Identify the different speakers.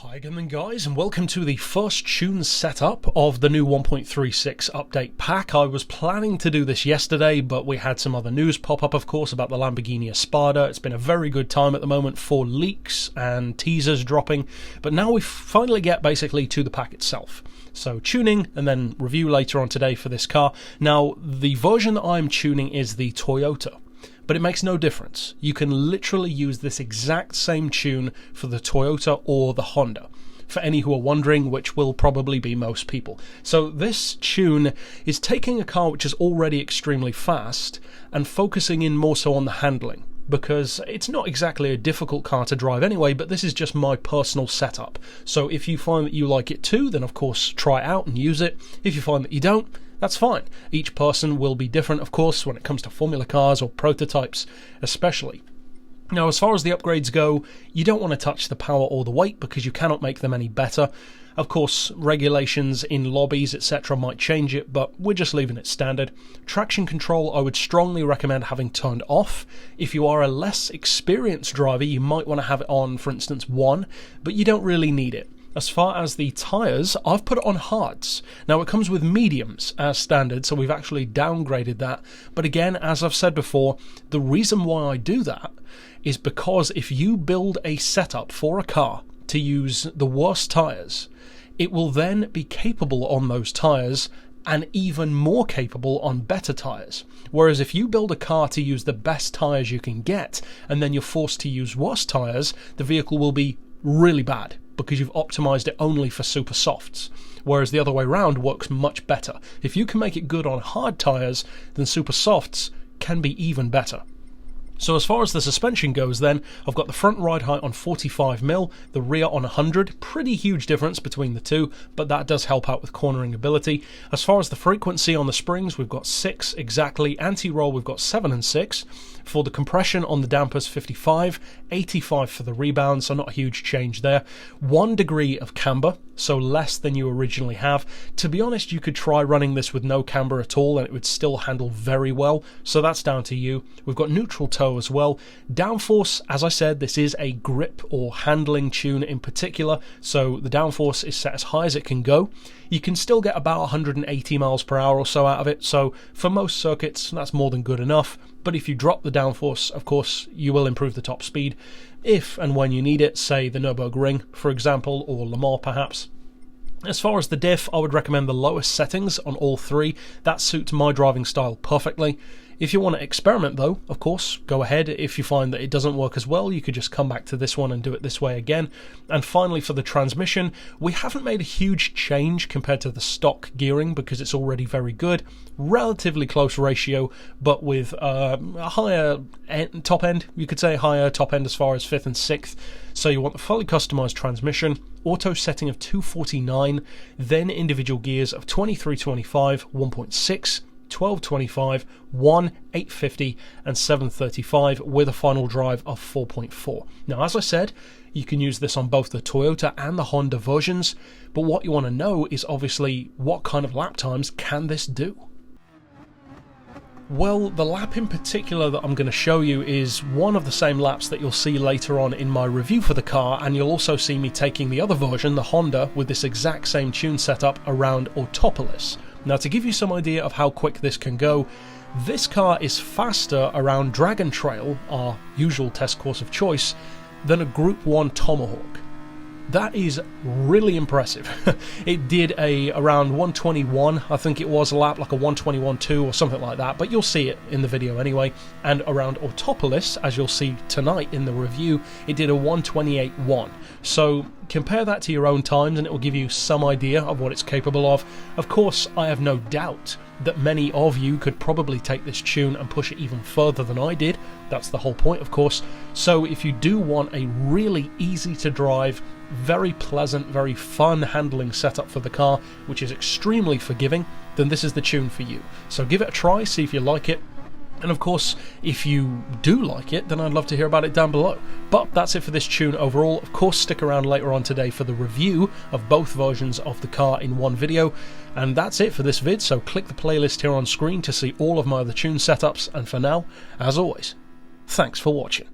Speaker 1: Hi again guys, and welcome to the first tune setup of the new 1.36 update pack. I was planning to do this yesterday, but we had some other news pop up, of course, about the Lamborghini Espada. It's been a very good time at the moment for leaks and teasers dropping, but now we finally get basically to the pack itself. So tuning and then review later on today for this car. Now, the version that I'm tuning is the Toyota, but it makes no difference. You can literally use this exact same tune for the Toyota or the Honda, for any who are wondering, which will probably be most people. So this tune is taking a car which is already extremely fast and focusing in more so on the handling, because it's not exactly a difficult car to drive anyway, but this is just my personal setup. So if you find that you like it too, then of course try it out and use it. If you find that you don't, that's fine. Each person will be different, of course, when it comes to formula cars or prototypes especially. Now, as far as the upgrades go, you don't want to touch the power or the weight because you cannot make them any better. Of course, regulations in lobbies, etc. might change it, but we're just leaving it standard. Traction control, I would strongly recommend having turned off. If you are a less experienced driver, you might want to have it on, for instance, 1, but you don't really need it. As far as the tyres, I've put it on hards. Now, it comes with mediums as standard, so we've actually downgraded that. But again, as I've said before, the reason why I do that is because if you build a setup for a car to use the worst tyres, it will then be capable on those tyres and even more capable on better tyres. Whereas if you build a car to use the best tyres you can get, and then you're forced to use worse tyres, the vehicle will be really bad, because you've optimized it only for super softs, whereas the other way around works much better. If you can make it good on hard tyres, then super softs can be even better. So as far as the suspension goes then, I've got the front ride height on 45mm, the rear on 100, pretty huge difference between the two, but that does help out with cornering ability. As far as the frequency on the springs, we've got 6 exactly, anti-roll we've got 7 and 6, for the compression on the dampers 55, 85 for the rebound, so not a huge change there. 1 degree of camber, so less than you originally have. To be honest, you could try running this with no camber at all and it would still handle very well, so that's down to you. We've got neutral toe as well. Downforce, as I said, this is a grip or handling tune in particular, so the downforce is set as high as it can go. You can still get about 180 miles per hour or so out of it, so for most circuits that's more than good enough. But if you drop the downforce, of course, you will improve the top speed if and when you need it, say the Nürburgring, for example, or Le Mans perhaps. As far as the diff, I would recommend the lowest settings on all 3. That suits my driving style perfectly. If you want to experiment though, of course, go ahead. If you find that it doesn't work as well, you could just come back to this one and do it this way again. And finally, for the transmission, we haven't made a huge change compared to the stock gearing because it's already very good. Relatively close ratio, but with a higher top end, you could say higher top end as far as 5th and 6th. So you want the fully customized transmission, auto setting of 249, then individual gears of 2325, 1.6, 1225, 1, 850 and 735 with a final drive of 4.4. Now, as I said, you can use this on both the Toyota and the Honda versions, but what you want to know is obviously what kind of lap times can this do? Well, the lap in particular that I'm going to show you is one of the same laps that you'll see later on in my review for the car, and you'll also see me taking the other version, the Honda, with this exact same tune setup around Autopolis. Now, to give you some idea of how quick this can go, this car is faster around Dragon Trail, our usual test course of choice, than a Group 1 Tomahawk. That is really impressive. It did around 121, I think it was a lap, like a 121.2 or something like that, but you'll see it in the video anyway. And around Autopolis, as you'll see tonight in the review, it did a 128.1. So compare that to your own times and it will give you some idea of what it's capable of. Of course, I have no doubt that many of you could probably take this tune and push it even further than I did. That's the whole point, of course. So if you do want a really easy to drive, very pleasant, very fun handling setup for the car, which is extremely forgiving, then this is the tune for you. So give it a try, see if you like it. And of course, if you do like it, then I'd love to hear about it down below. But that's it for this tune overall. Of course, stick around later on today for the review of both versions of the car in one video. And that's it for this vid, so click the playlist here on screen to see all of my other tune setups. And for now, as always, thanks for watching.